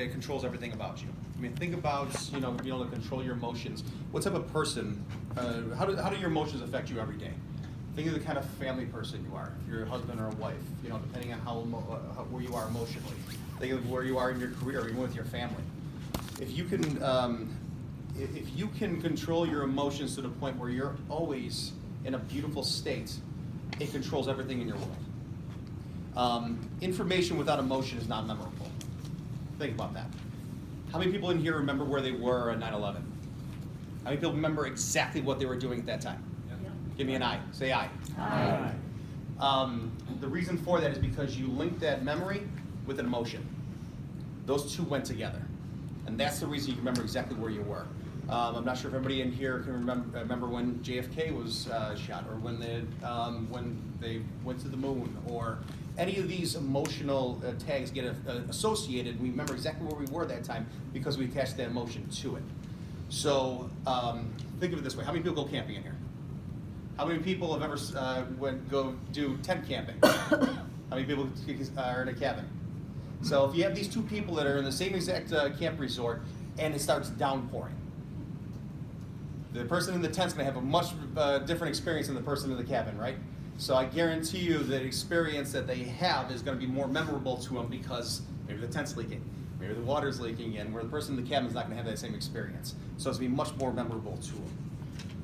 it controls everything about you. I mean, think about, being able to control your emotions. What type of person, how do your emotions affect you every day? Think of the kind of family person you are. If you're a husband or a wife, depending on where you are emotionally. Think of where you are in your career, even with your family. If you can control your emotions to the point where you're always in a beautiful state, it controls everything in your world. Information without emotion is not memorable. Think about that. How many people in here remember where they were on 9/11? How many people remember exactly what they were doing at that time? Yeah. Give me an eye. Say aye. Aye. The reason for that is because you link that memory with an emotion. Those two went together. And that's the reason you remember exactly where you were. I'm not sure if everybody in here can remember when JFK was shot, or when they went to the moon, or any of these emotional tags get associated. We remember exactly where we were that time because we attached that emotion to it. So think of it this way: how many people go camping in here? How many people have ever go do tent camping? How many people are in a cabin? So if you have these two people that are in the same exact camp resort and it starts downpouring, the person in the tent's going to have a much different experience than the person in the cabin, right? So I guarantee you the experience that they have is going to be more memorable to them because maybe the tent's leaking, maybe the water's leaking in, where the person in the cabin is not going to have that same experience. So it's going to be much more memorable to them.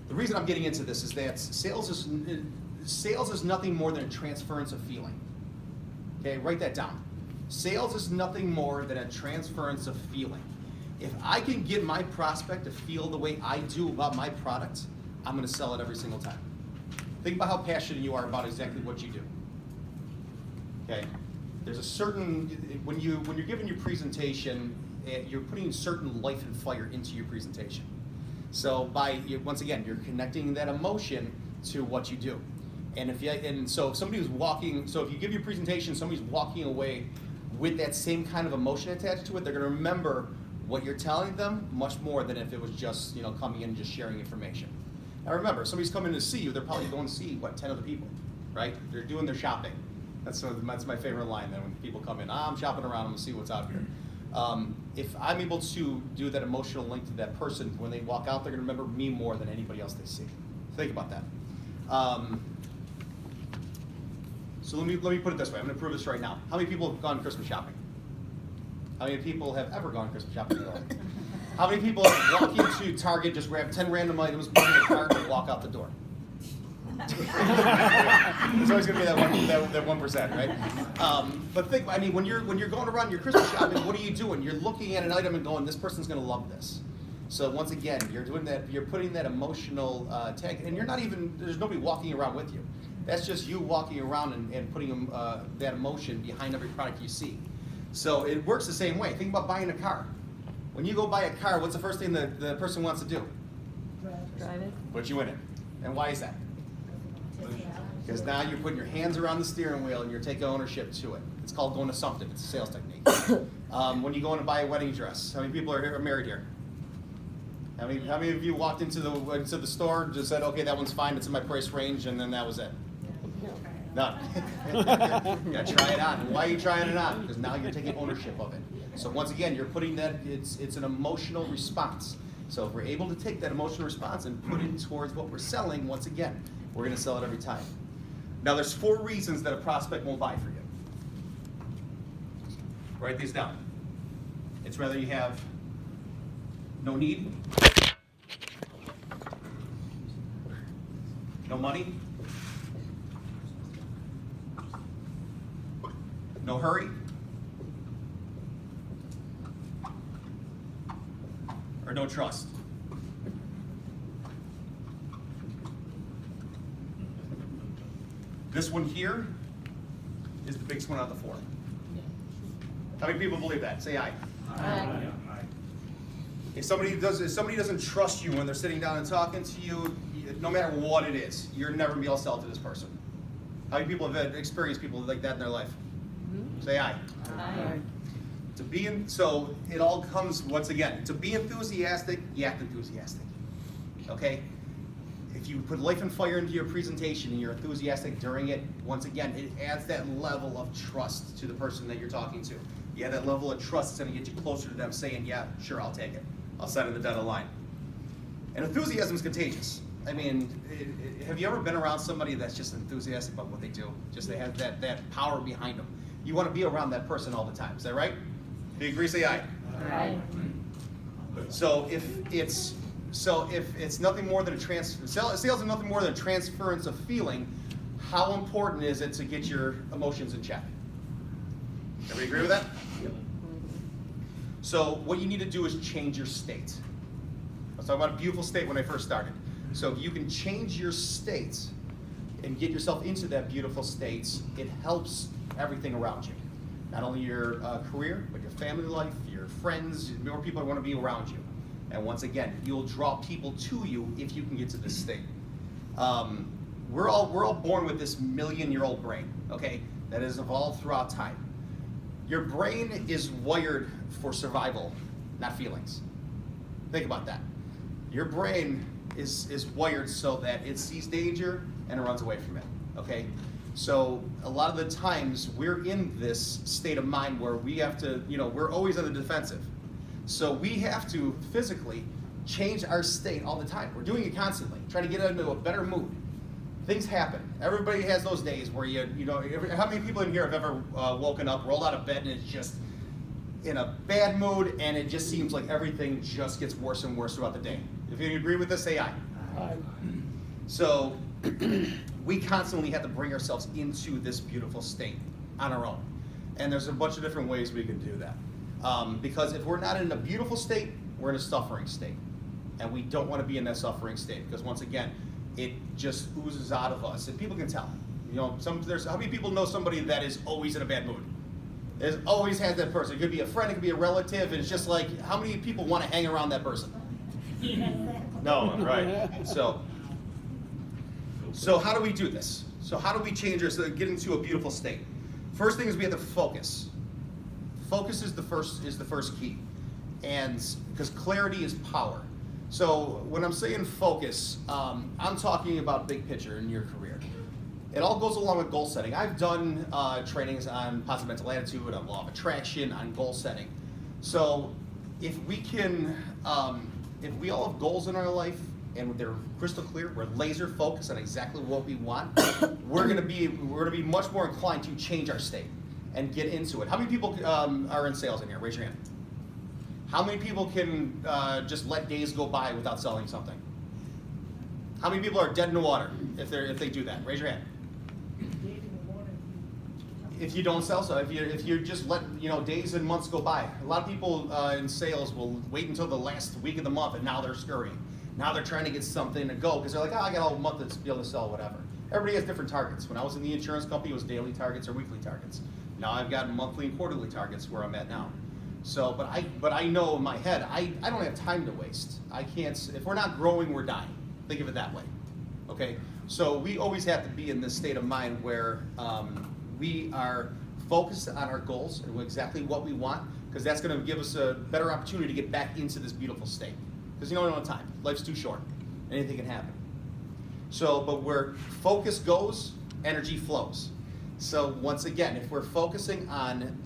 The reason I'm getting into this is that sales is nothing more than a transference of feeling. Okay, write that down. Sales is nothing more than a transference of feeling. If I can get my prospect to feel the way I do about my product, I'm going to sell it every single time. Think about how passionate you are about exactly what you do. Okay, there's a certain when you're giving your presentation, you're putting certain life and fire into your presentation. So once again, you're connecting that emotion to what you do. And so if you give your presentation, somebody's walking away with that same kind of emotion attached to it, they're going to remember what you're telling them much more than if it was just coming in and just sharing information. Now remember, somebody's coming to see you, they're probably going to see 10 other people, right? They're doing their shopping. That's my favorite line. Then when people come in, I'm shopping around, I'm going to see what's out here. If I'm able to do that emotional link to that person, when they walk out, they're going to remember me more than anybody else they see. Think about that. So let me put it this way. I'm going to prove this right now. How many people have gone Christmas shopping? How many people have ever gone Christmas shopping? How many people have walked into Target, just grab 10 random items, put in the cart, and walk out the door? There's always going to be that 1%, right? But think, when you're going around your Christmas shopping, what are you doing? You're looking at an item and going, this person's going to love this. So once again, you're doing that. You're putting that emotional tag, and there's nobody walking around with you. That's just you walking around and putting that emotion behind every product you see. So it works the same way. Think about buying a car. When you go buy a car, what's the first thing the person wants to do? Drive it. Put you in it. And why is that? Because now you're putting your hands around the steering wheel and you're taking ownership to it. It's called going assumptive. It's a sales technique. When you go in to buy a wedding dress, how many people are married here? How many of you walked into the store and just said, okay, that one's fine, it's in my price range, and then that was it? None. You gotta try it on. And why are you trying it on? Because now you're taking ownership of it. So once again, you're putting that, it's an emotional response. So if we're able to take that emotional response and put it towards what we're selling, once again, we're gonna sell it every time. Now there's 4 reasons that a prospect won't buy for you. Write these down. It's whether you have no need, no money, no hurry, or no trust. This one here is the biggest one out of the 4. How many people believe that? Say aye. Aye. If somebody doesn't trust you when they're sitting down and talking to you, no matter what it is, you're never gonna be able to sell it to this person. How many people have experienced people like that in their life? Mm-hmm. Say aye. Aye. So it all comes, once again, to be enthusiastic, you act enthusiastic. Okay? If you put life and fire into your presentation and you're enthusiastic during it, once again, it adds that level of trust to the person that you're talking to. You have that level of trust that's gonna get you closer to them saying, yeah, sure, I'll take it. I'll sign on the dotted line. And enthusiasm is contagious. I mean, have you ever been around somebody that's just enthusiastic about what they do? Just they have that power behind them. You want to be around that person all the time. Is that right? Do you agree? Say aye. Aye. So if it's nothing more than sales is nothing more than a transference of feeling, how important is it to get your emotions in check? Everybody agree with that? So what you need to do is change your state. I was talking about a beautiful state when I first started. So if you can change your state and get yourself into that beautiful state, it helps everything around you. Not only your career, but your family life, your friends, more people want to be around you. And once again, you'll draw people to you if you can get to this state. We're all born with this million-year-old brain, okay, that has evolved throughout time. Your brain is wired for survival, not feelings. Think about that. Your brain is wired so that it sees danger and it runs away from it, okay? So a lot of the times we're in this state of mind where we have to, we're always on the defensive. So we have to physically change our state all the time. We're doing it constantly, trying to get into a better mood. Things happen. Everybody has those days where how many people in here have ever woken up, rolled out of bed, and it's just in a bad mood, and it just seems like everything just gets worse and worse throughout the day? If you agree with this, say aye. Aye. So we constantly have to bring ourselves into this beautiful state on our own. And there's a bunch of different ways we can do that. Because if we're not in a beautiful state, we're in a suffering state. And we don't want to be in that suffering state because once again, it just oozes out of us. And people can tell. How many people know somebody that is always in a bad mood? There's always has that person. It could be a friend, it could be a relative, and it's just like, how many people want to hang around that person? No, right. So how do we do this? So how do we change ourselves, get into a beautiful state? First thing is we have to focus. Focus is the first key, and because clarity is power. So when I'm saying focus, I'm talking about big picture in your career. It all goes along with goal setting. I've done trainings on positive mental attitude, on law of attraction, on goal setting. So if we can, if we all have goals in our life and they're crystal clear, we're laser focused on exactly what we want, we're gonna be much more inclined to change our state and get into it. How many people are in sales in here? Raise your hand. How many people can just let days go by without selling something? How many people are dead in the water if they do that? Raise your hand. If you don't sell, so if you just let days and months go by, a lot of people in sales will wait until the last week of the month, and now they're scurrying. Now they're trying to get something to go because they're like, I got all month to be able to sell whatever. Everybody has different targets. When I was in the insurance company, it was daily targets or weekly targets. Now I've got monthly and quarterly targets where I'm at now. So, but I know in my head, I don't have time to waste. I can't. If we're not growing, we're dying. Think of it that way. Okay. So we always have to be in this state of mind where we are focused on our goals and exactly what we want, because that's going to give us a better opportunity to get back into this beautiful state. Because we don't have time. Life's too short. Anything can happen. So, but where focus goes, energy flows. So once again, if we're focusing on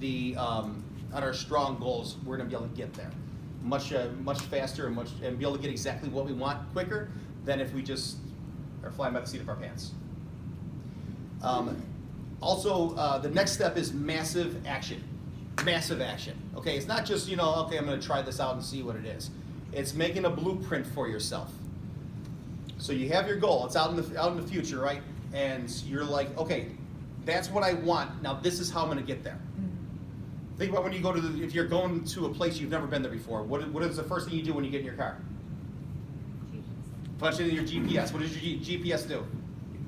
on our strong goals, we're going to be able to get there much faster and be able to get exactly what we want quicker than if we just are flying by the seat of our pants. Also, the next step is massive action. Massive action. Okay, it's not just okay, I'm going to try this out and see what it is. It's making a blueprint for yourself. So you have your goal. It's out in the future, right? And you're like, okay, that's what I want. Now this is how I'm going to get there. Think about when you go if you're going to a place you've never been there before. What is the first thing you do when you get in your car? Punch in your GPS. What does your GPS do?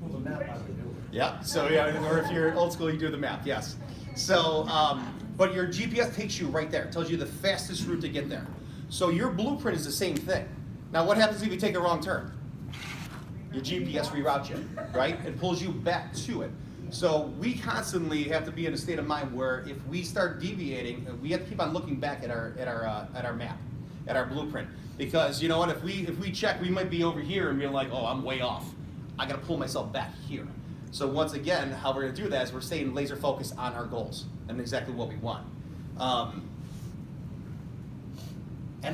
Pull the map out of the door. Yeah. So or if you're old school, you do the map. Yes. So, but your GPS takes you right there. It tells you the fastest route to get there. So your blueprint is the same thing. Now, what happens if you take a wrong turn? Your GPS reroutes you, right? It pulls you back to it. So we constantly have to be in a state of mind where if we start deviating, we have to keep on looking back at our map, at our blueprint. Because you know what? If we check, we might be over here and be like, oh, I'm way off. I got to pull myself back here. So once again, how we're going to do that is we're staying laser focused on our goals and exactly what we want. And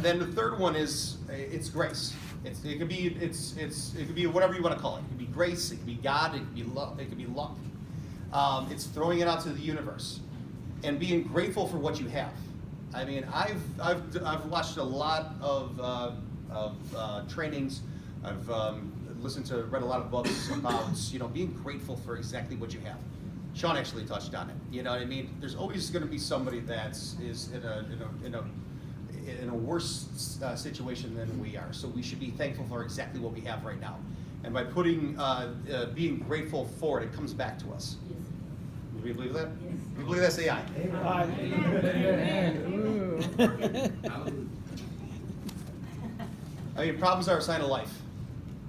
then the third one is it's grace. It could be whatever you want to call it. It could be grace. It could be God. It could be love. It could be luck. It's throwing it out to the universe and being grateful for what you have. I mean, I've watched a lot of trainings. I've read a lot of books about being grateful for exactly what you have. Sean actually touched on it. You know what I mean? There's always going to be somebody that is in a worse situation than we are. So we should be thankful for exactly what we have right now. And by being grateful for it, it comes back to us. Yes. Do we believe that? Yes. We believe that? Say aye. I mean, problems are a sign of life,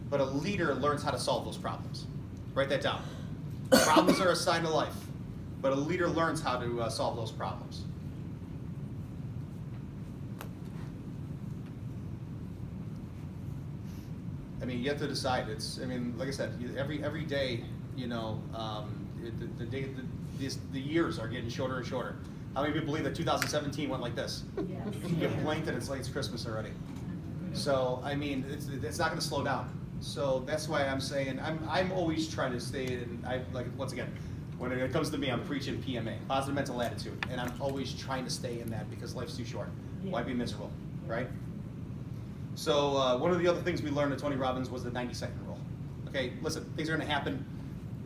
but a leader learns how to solve those problems. Write that down. Problems are a sign of life, but a leader learns how to solve those problems. I mean, you have to decide. Like I said, every day, the years are getting shorter and shorter. How many people believe that 2017 went like this? Yes. You blinked and it's Christmas already. So I mean, it's not going to slow down. So that's why I'm saying I'm always trying to stay in. Once again, when it comes to me, I'm preaching PMA, positive mental attitude, and I'm always trying to stay in that because life's too short. Why be miserable, right? So one of the other things we learned at Tony Robbins was the 90-second rule. Okay, listen, things are going to happen.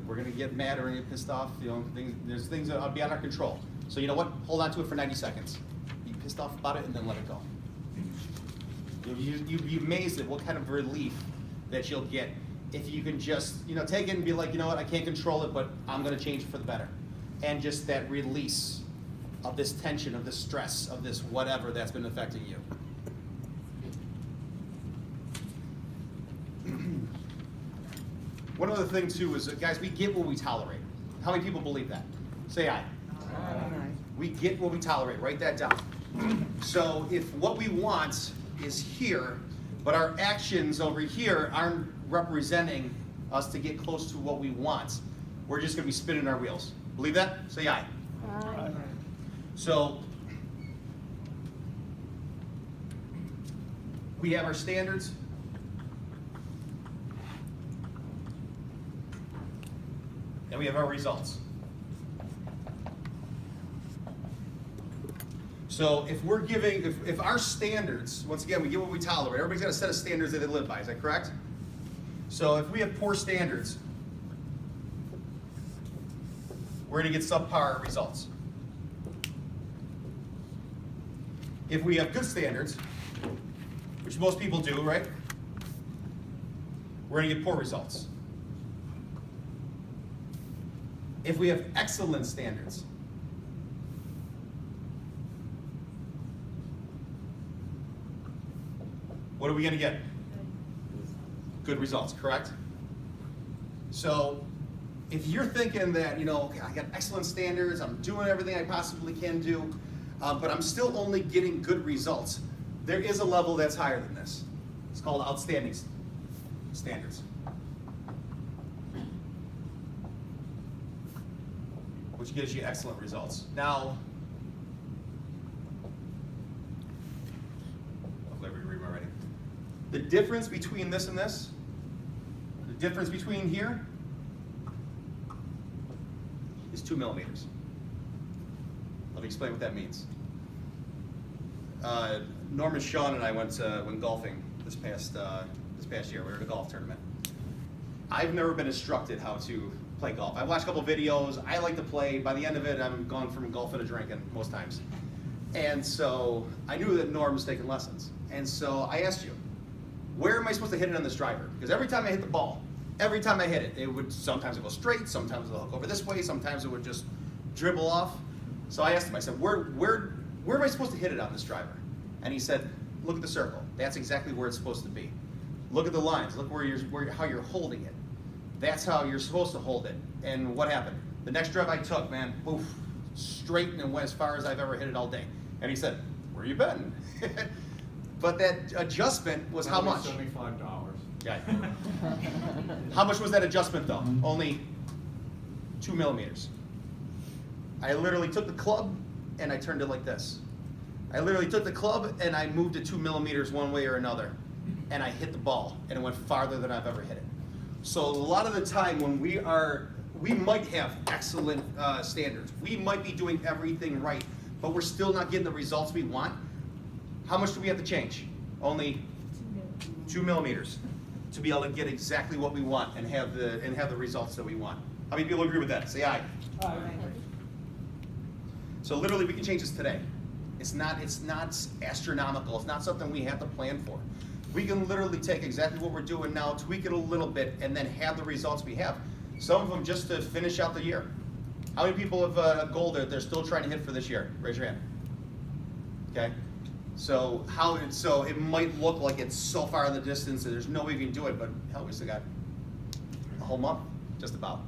We're going to get mad or going to get pissed off. There's things that are beyond our control. So you know what? Hold on to it for 90 seconds. Be pissed off about it and then let it go. You'd be amazed at what kind of relief that you'll get if you can just take it and be like, you know what? I can't control it, but I'm going to change it for the better. And just that release of this tension, of this stress, of this whatever that's been affecting you. One other thing too is, guys, we get what we tolerate. How many people believe that? Say aye. We get what we tolerate. Write that down. So if what we want is here, but our actions over here aren't representing us to get close to what we want, we're just going to be spinning our wheels. Believe that? Say aye. Aye. So we have our standards. And we have our results. So if we're giving, if our standards, once again, we get what we tolerate. Everybody's got a set of standards that they live by. Is that correct? So if we have poor standards, we're going to get subpar results. If we have good standards, which most people do, right? We're going to get poor results. If we have excellent standards, what are we going to get? Good results, correct? So if you're thinking that, okay, I got excellent standards, I'm doing everything I possibly can do, but I'm still only getting good results, there is a level that's higher than this. It's called outstanding standards, which gives you excellent results. Now, hopefully I read my writing. The difference between this and this, the difference between here is 2 millimeters. Let me explain what that means. Norman, Sean, and I went golfing this past year. We were at a golf tournament. I've never been instructed how to play golf. I watched a couple videos. I like to play. By the end of it, I'm gone from golfing to drinking most times. And so I knew that Norm was taking lessons. And so I asked you, where am I supposed to hit it on this driver? Because every time I hit the ball, every time I hit it, sometimes it would go straight, sometimes it would hook over this way, sometimes it would just dribble off. So I asked him, I said, where am I supposed to hit it on this driver? And he said, look at the circle. That's exactly where it's supposed to be. Look at the lines. Look how you're holding it. That's how you're supposed to hold it. And what happened? The next drive I took, man, poof, straight and went as far as I've ever hit it all day. And he said, where you been? But that adjustment was how much? $75. Yeah. How much was that adjustment though? Only 2 millimeters. I literally took the club and I turned it like this. I literally took the club and I moved it 2 millimeters one way or another, and I hit the ball, and it went farther than I've ever hit it. So a lot of the time when we might have excellent standards, we might be doing everything right, but we're still not getting the results we want. How much do we have to change? Only 2 millimeters to be able to get exactly what we want and have the results that we want. How many people agree with that? Say aye. So literally we can change this today. It's not astronomical. It's not something we have to plan for. We can literally take exactly what we're doing now, tweak it a little bit, and then have the results we have. Some of them just to finish out the year. How many people have a goal that they're still trying to hit for this year? Raise your hand. Okay. So it might look like it's so far in the distance that there's no way we can do it, but hell, we still got a whole month, just about,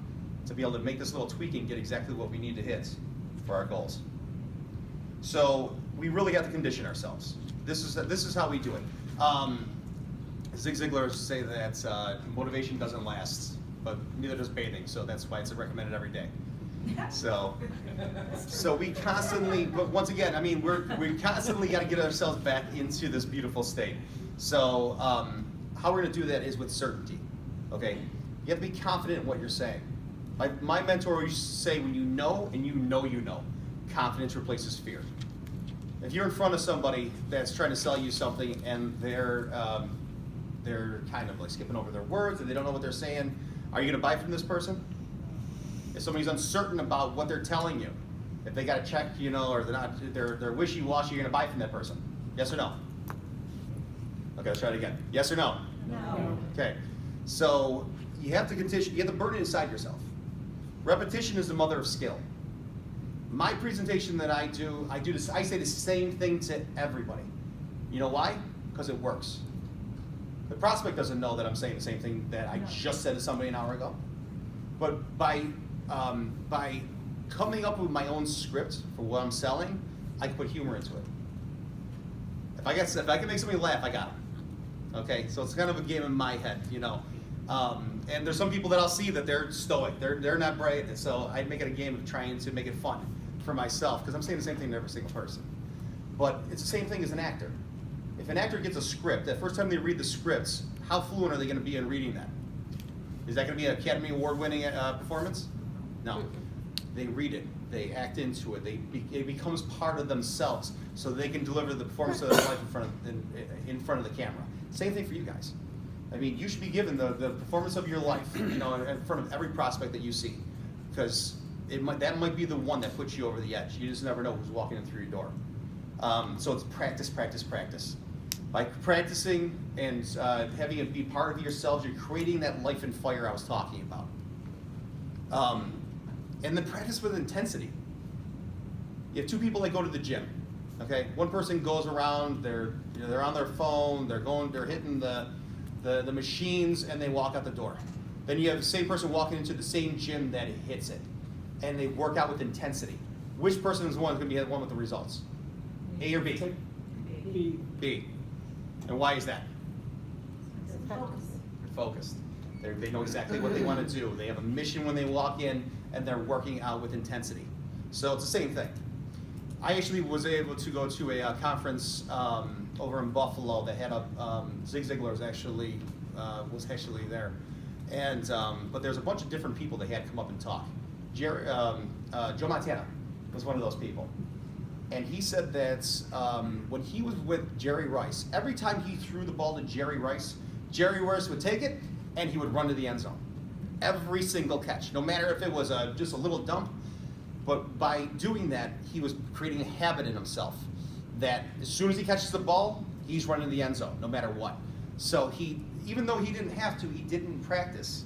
to be able to make this little tweaking, get exactly what we need to hit for our goals. So we really have to condition ourselves. This is how we do it. Zig Ziglar say that motivation doesn't last, but neither does bathing. So that's why it's recommended every day. So we constantly, but once again, I mean, we constantly got to get ourselves back into this beautiful state. So how we're going to do that is with certainty. Okay, you have to be confident in what you're saying. My mentor used to say, when you know and you know, confidence replaces fear. If you're in front of somebody that's trying to sell you something and they're kind of like skipping over their words and they don't know what they're saying, are you going to buy from this person? If somebody's uncertain about what they're telling you, if they got a check, or they're wishy-washy, you're going to buy from that person? Yes or no? Okay, let's try it again. Yes or no? No. Okay, so you have to condition. You have to burn it inside yourself. Repetition is the mother of skill. My presentation that I say the same thing to everybody. You know why? Because it works. The prospect doesn't know that I'm saying the same thing that I just said to somebody an hour ago. But by coming up with my own script for what I'm selling, I can put humor into it. If I can make somebody laugh, I got them. Okay, so it's kind of a game in my head, And there's some people that I'll see that they're stoic, they're not bright, and so I make it a game of trying to make it fun for myself, because I'm saying the same thing to every single person. But it's the same thing as an actor. If an actor gets a script, the first time they read the scripts, how fluent are they going to be in reading that? Is that going to be an Academy Award-winning performance? No. They read it. They act into it. It becomes part of themselves, so they can deliver the performance of their life in front of the camera. Same thing for you guys. I mean, you should be given the performance of your life, in front of every prospect that you see, because that might be the one that puts you over the edge. You just never know who's walking in through your door. So it's practice, practice, practice. By practicing and having it be part of yourselves, you're creating that life and fire I was talking about. And then practice with intensity. You have two people that go to the gym. Okay, one person goes around, they're on their phone, they're hitting the machines, and they walk out the door. Then you have the same person walking into the same gym that hits it, and they work out with intensity. Which person is going to be the one with the results? A or B? B. And why is that? They're focused. They know exactly what they want to do. They have a mission when they walk in, and they're working out with intensity. So it's the same thing. I actually was able to go to a conference over in Buffalo that had Zig Ziglar was actually there, and but there's a bunch of different people that had come up and talk. Joe Montana was one of those people, and he said that when he was with Jerry Rice, every time he threw the ball to Jerry Rice would take it and he would run to the end zone. Every single catch, no matter if it was just a little dump. But by doing that, he was creating a habit in himself that as soon as he catches the ball, he's running the end zone, no matter what. So even though he didn't have to, he didn't practice,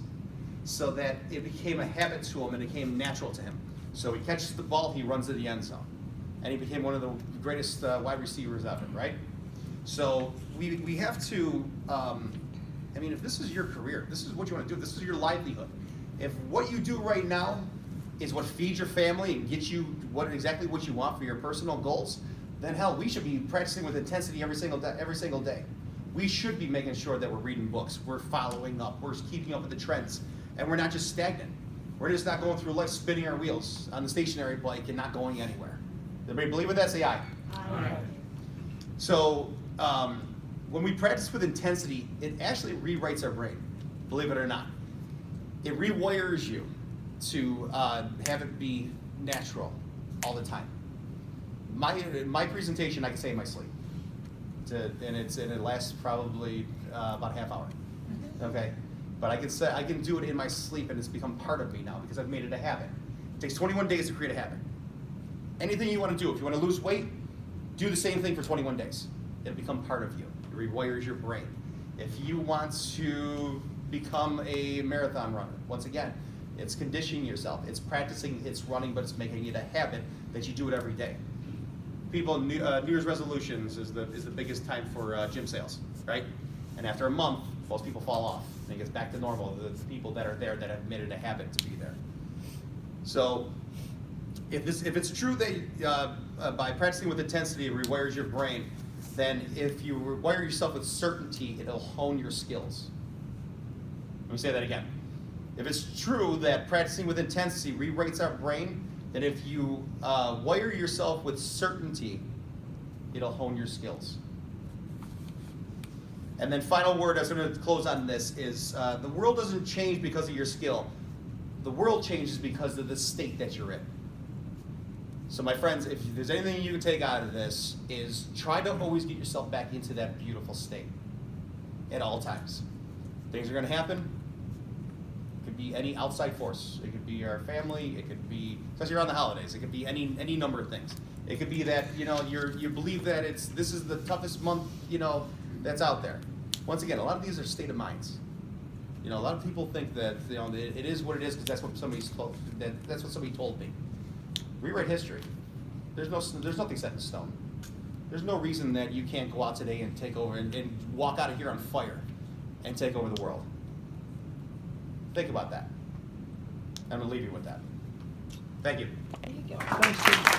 so that it became a habit to him and it became natural to him. So he catches the ball, he runs to the end zone. And he became one of the greatest wide receivers ever, right? So we have to, if this is your career, this is what you want to do, this is your livelihood. If what you do right now is what feeds your family and gets you exactly what you want for your personal goals, then hell, we should be practicing with intensity every single day. We should be making sure that we're reading books, we're following up, we're keeping up with the trends, and we're not just stagnant. We're just not going through life spinning our wheels on the stationary bike and not going anywhere. Everybody believe with that? Say aye. Aye. So when we practice with intensity, it actually rewrites our brain, believe it or not. It rewires you to have it be natural all the time. My presentation I can say in my sleep, and it lasts probably about a half hour. Okay, but I can do it in my sleep, and it's become part of me now because I've made it a habit. It takes 21 days to create a habit. Anything you want to do, if you want to lose weight, do the same thing for 21 days. It'll become part of you. It rewires your brain. If you want to become a marathon runner, once again, it's conditioning yourself. It's practicing, it's running, but it's making it a habit that you do it every day. People, New Year's resolutions is the biggest time for gym sales, right? And after a month, most people fall off. And it gets back to normal. The people that are there that have made it a habit to be there. So, if it's true that by practicing with intensity, it rewires your brain, then if you rewire yourself with certainty, it'll hone your skills. Let me say that again. If it's true that practicing with intensity rewrites our brain, then if you wire yourself with certainty, it'll hone your skills. And then final word, I was going to close on this, is the world doesn't change because of your skill. The world changes because of the state that you're in. So my friends, if there's anything you can take out of this, is try to always get yourself back into that beautiful state at all times. Things are going to happen. It could be any outside force. It could be our family. It could be, especially around the holidays, it could be any number of things. It could be that, you believe that this is the toughest month, that's out there. Once again, a lot of these are state of minds. A lot of people think that it is what it is because that's what somebody's told. That's what somebody told me. Rewrite history. There's nothing set in stone. There's no reason that you can't go out today and take over and walk out of here on fire and take over the world. Think about that. I'm gonna leave you with that. Thank you. There you go. Thanks, Steve.